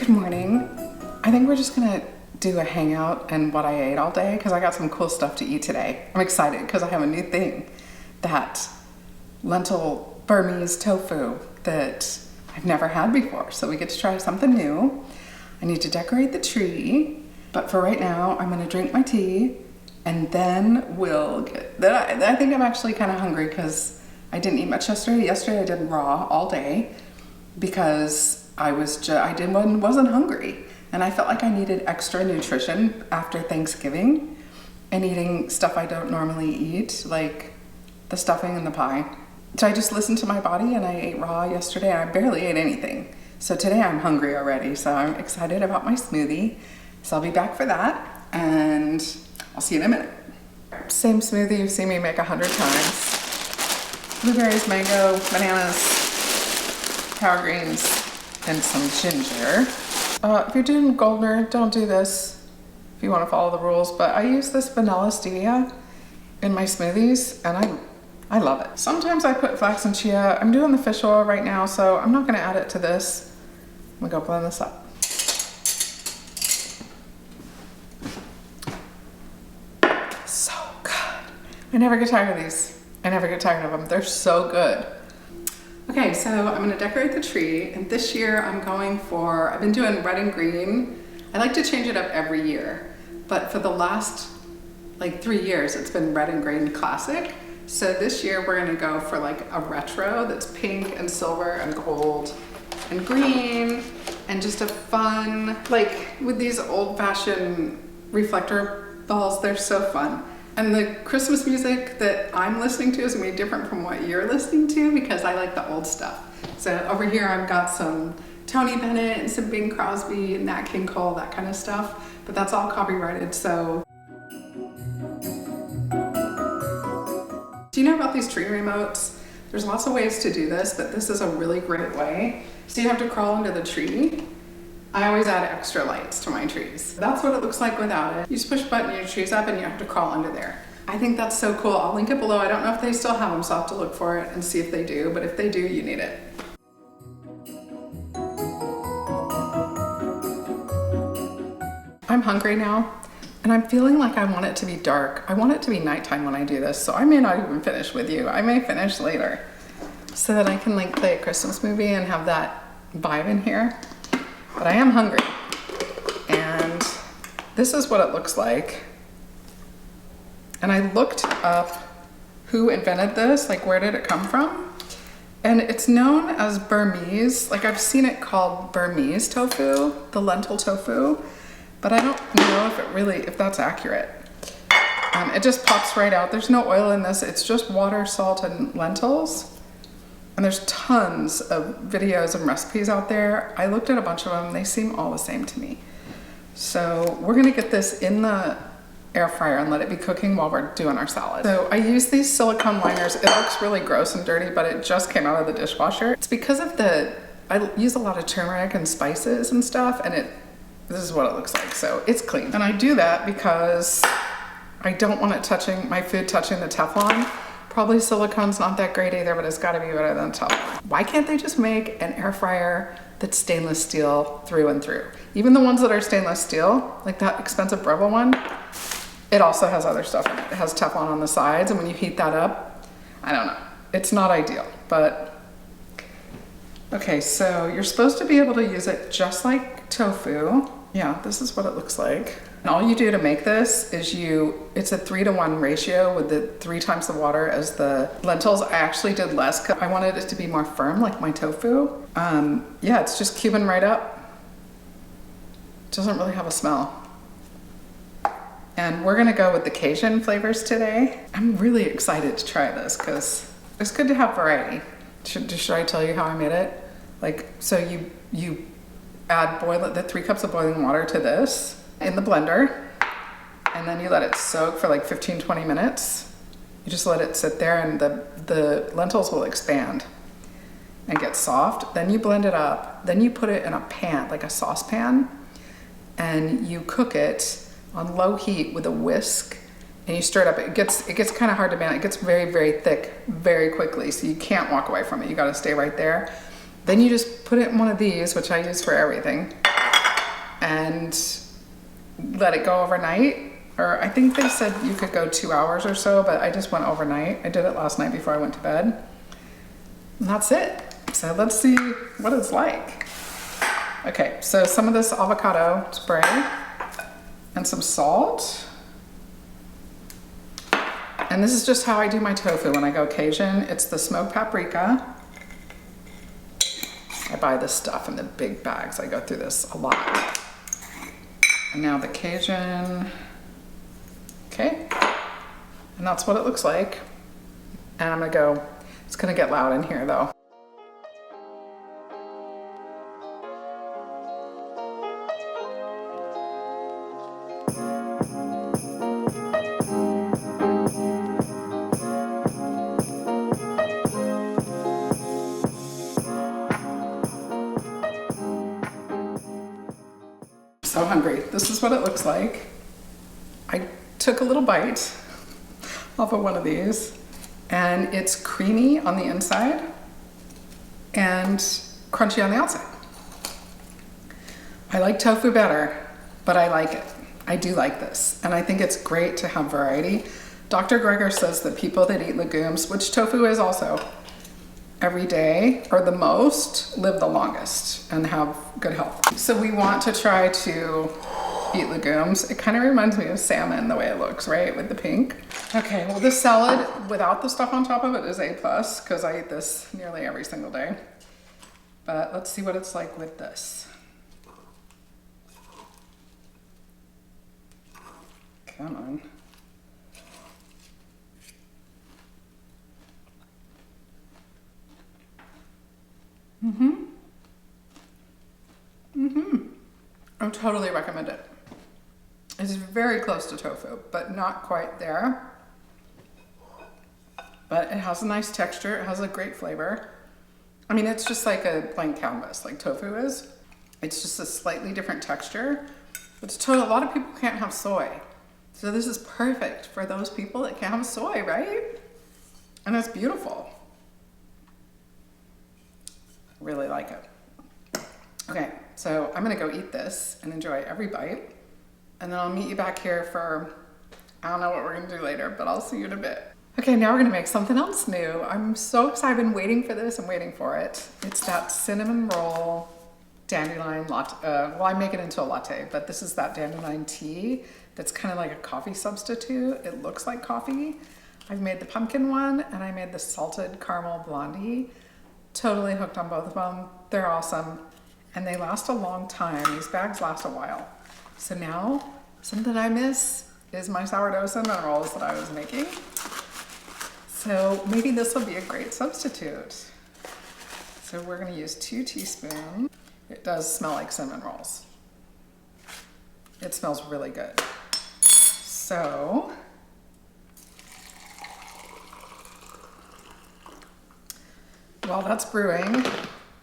Good morning. I think we're just gonna do a hangout and what I ate all day because I got some cool stuff to eat today. I'm excited because I have a new thing, that lentil Burmese tofu that I've never had before. So we get to try something new. I need to decorate the tree, but for right now, I'm gonna drink my tea and then we'll get, I think I'm actually kind of hungry because I didn't eat much yesterday. Yesterday I did raw all day because I wasn't hungry, and I felt like I needed extra nutrition after Thanksgiving and eating stuff I don't normally eat, like the stuffing and the pie. So I just listened to my body and I ate raw yesterday and I barely ate anything. So today I'm hungry already, so I'm excited about my smoothie. So I'll be back for that and I'll see you in a minute. Same smoothie you've seen me make 100 times. Blueberries, mango, bananas, power greens, and some ginger. If you're doing Goldner, don't do this if you want to follow the rules, but I use this vanilla stevia in my smoothies and I love it. Sometimes I put flax and chia. I'm doing the fish oil right now, so I'm not gonna add it to this. I'm gonna go blend this up. So good. I never get tired of these. I never get tired of them. They're so good. Okay, so I'm gonna decorate the tree, and this year I'm going for, I've been doing red and green. I like to change it up every year, but for the last like 3 years, it's been red and green classic. So this year we're gonna go for like a retro that's pink and silver and gold and green, and just a fun, like with these old-fashioned reflector balls, they're so fun. And the Christmas music that I'm listening to is gonna be different from what you're listening to because I like the old stuff. So over here I've got some Tony Bennett and some Bing Crosby and Nat King Cole, that kind of stuff, but that's all copyrighted, so. Do you know about these tree remotes? There's lots of ways to do this, but this is a really great way. So you have to crawl into the tree. I always add extra lights to my trees. That's what it looks like without it. You just push a button, your tree's up, and you have to crawl under there. I think that's so cool. I'll link it below. I don't know if they still have them, so I'll have to look for it and see if they do, but if they do, you need it. I'm hungry now, and I'm feeling like I want it to be dark. I want it to be nighttime when I do this, so I may not even finish with you. I may finish later so that I can like play a Christmas movie and have that vibe in here. But I am hungry, and this is what it looks like. And I looked up who invented this, like where did it come from? And it's known as Burmese. Like I've seen it called Burmese tofu, the lentil tofu, but I don't know if that's accurate. It just pops right out. There's no oil in this. It's just water, salt, and lentils. And there's tons of videos and recipes out there. I looked at a bunch of them. They seem all the same to me. So we're gonna get this in the air fryer and let it be cooking while we're doing our salad. So I use these silicone liners. It looks really gross and dirty, but it just came out of the dishwasher. It's because of I use a lot of turmeric and spices and stuff, and this is what it looks like. So it's clean. And I do that because I don't want it my food touching the Teflon. Probably silicone's not that great either, but it's gotta be better than Teflon. Why can't they just make an air fryer that's stainless steel through and through? Even the ones that are stainless steel, like that expensive Breville one, it also has other stuff in it. It has Teflon on the sides, and when you heat that up, I don't know. It's not ideal, but okay, so you're supposed to be able to use it just like tofu. Yeah, this is what it looks like. And all you do to make this is it's a 3-to-1 ratio with the 3 times the water as the lentils. I actually did less because I wanted it to be more firm like my tofu. Yeah, it's just cubing right up. It doesn't really have a smell. And we're gonna go with the Cajun flavors today. I'm really excited to try this because it's good to have variety. Should I tell you how I made it? Like, so you add the 3 cups of boiling water to this in the blender, and then you let it soak for like 15-20 minutes. You just let it sit there, and the lentils will expand and get soft. Then you blend it up. Then you put it in a pan, like a saucepan, and you cook it on low heat with a whisk, and you stir it up. It gets kind of hard to manage. It gets very, very thick very quickly, so you can't walk away from it. You gotta stay right there. Then you just put it in one of these, which I use for everything, and let it go overnight. Or I think they said you could go 2 hours or so, but I just went overnight. I did it last night before I went to bed. And that's it. So let's see what it's like. Okay, so some of this avocado spray and some salt. And this is just how I do my tofu when I go Cajun. It's the smoked paprika. I buy this stuff in the big bags. I go through this a lot. And now the Cajun. Okay, and that's what it looks like. And I'm gonna go, it's gonna get loud in here though. So hungry. This is what it looks like. I took a little bite off of one of these, and it's creamy on the inside and crunchy on the outside. I like tofu better, but I like it. I do like this, and I think it's great to have variety. Dr. Greger says that people that eat legumes, which tofu is also, every day or the most, live the longest and have good health. So we want to try to eat legumes. It kind of reminds me of salmon the way it looks, right? With the pink. Okay, well this salad without the stuff on top of it is A+, because I eat this nearly every single day. But let's see what it's like with this. Come on. I totally recommend it. It's very close to tofu, but not quite there. But it has a nice texture. It has a great flavor. I mean, it's just like a blank canvas, like tofu is. It's just a slightly different texture. It's a lot of people can't have soy. So this is perfect for those people that can't have soy, right? And it's beautiful. I really like it. Okay, so I'm gonna go eat this and enjoy every bite. And then I'll meet you back here for, I don't know what we're gonna do later, but I'll see you in a bit. Okay, now we're gonna make something else new. I'm so excited, I've been waiting for this and waiting for it. It's that cinnamon roll dandelion latte. Well, I make it into a latte, but this is that dandelion tea that's kind of like a coffee substitute. It looks like coffee. I've made the pumpkin one and I made the salted caramel blondie. Totally hooked on both of them. They're awesome. And they last a long time. These bags last a while. So now, something I miss is my sourdough cinnamon rolls that I was making. So maybe this will be a great substitute. So we're gonna use 2 teaspoons. It does smell like cinnamon rolls. It smells really good. So, while that's brewing,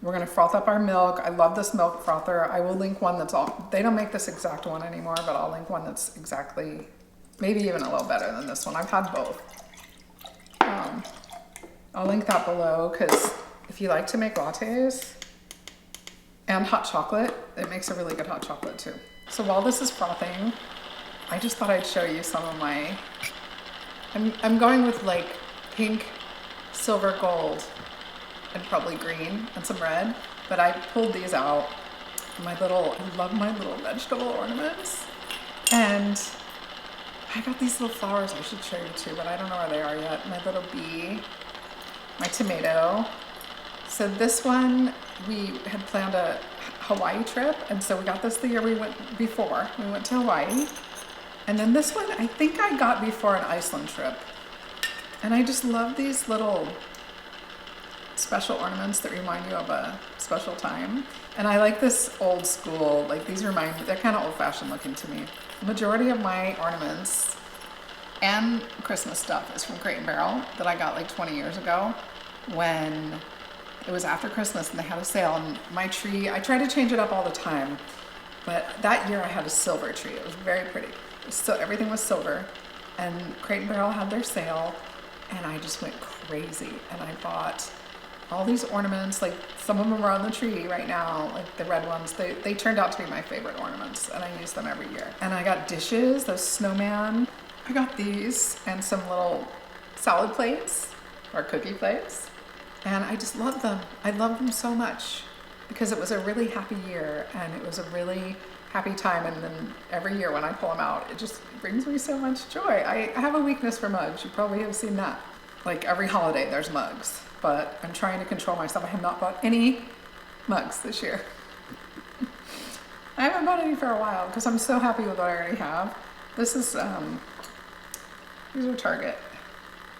we're gonna froth up our milk. I love this milk frother. I will link one that's all, they don't make this exact one anymore, but I'll link one that's exactly, maybe even a little better than this one. I've had both. I'll link that below, because if you like to make lattes and hot chocolate, it makes a really good hot chocolate too. So while this is frothing, I just thought I'd show you some of my, I'm going with like pink, silver, gold, and probably green and some red, but I pulled these out. I love my little vegetable ornaments. And I got these little flowers I should show you too, but I don't know where they are yet. My little bee, my tomato. So this one, we had planned a Hawaii trip, and so we got this the year we went before. We went to Hawaii. And then this one, I think I got before an Iceland trip. And I just love these little special ornaments that remind you of a special time. And I like this old school, like these remind me, they're kind of old fashioned looking to me. The majority of my ornaments and Christmas stuff is from Crate and Barrel that I got like 20 years ago when it was after Christmas and they had a sale. And my tree, I try to change it up all the time, but that year I had a silver tree. It was very pretty. So everything was silver, and Crate and Barrel had their sale, and I just went crazy. And I bought all these ornaments, like some of them are on the tree right now, like the red ones. They turned out to be my favorite ornaments and I use them every year. And I got dishes, those snowman. I got these and some little salad plates or cookie plates. And I just love them. I love them so much because it was a really happy year and it was a really happy time. And then every year when I pull them out, it just brings me so much joy. I have a weakness for mugs. You probably have seen that. Like every holiday there's mugs, but I'm trying to control myself. I have not bought any mugs this year. I haven't bought any for a while because I'm so happy with what I already have. This is, these are Target.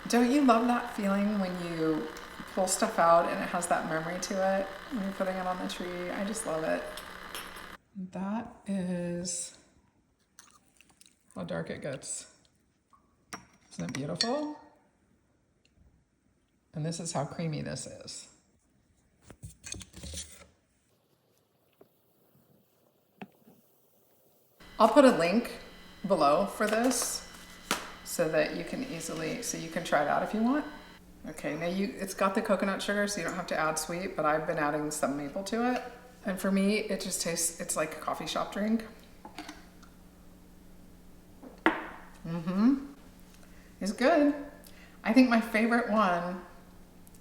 Don't you love that feeling when you pull stuff out and it has that memory to it when you're putting it on the tree? I just love it. That is how dark it gets. Isn't it beautiful? And this is how creamy this is. I'll put a link below for this so that you can try it out if you want. Okay, now it's got the coconut sugar, so you don't have to add sweet, but I've been adding some maple to it. And for me, it just tastes, it's like a coffee shop drink. It's good. I think my favorite one,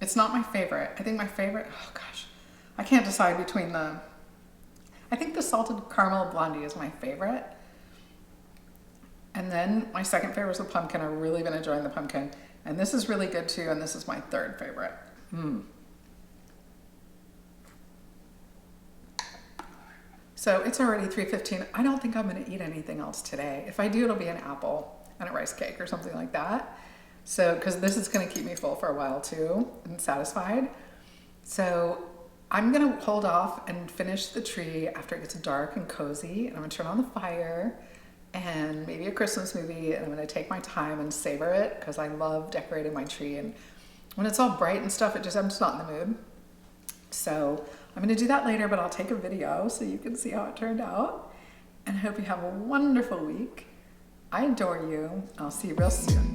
it's not my favorite. I think my favorite, oh gosh, I can't decide between I think the salted caramel blondie is my favorite. And then my second favorite is the pumpkin. I've really been enjoying the pumpkin. And this is really good too, and this is my third favorite. So it's already 3:15. I don't think I'm gonna eat anything else today. If I do, it'll be an apple and a rice cake or something like that. So, because this is gonna keep me full for a while too and satisfied. So I'm gonna hold off and finish the tree after it gets dark and cozy. And I'm gonna turn on the fire and maybe a Christmas movie, and I'm gonna take my time and savor it because I love decorating my tree. And when it's all bright and stuff, I'm just not in the mood. So I'm gonna do that later, but I'll take a video so you can see how it turned out. And I hope you have a wonderful week. I adore you. I'll see you real soon.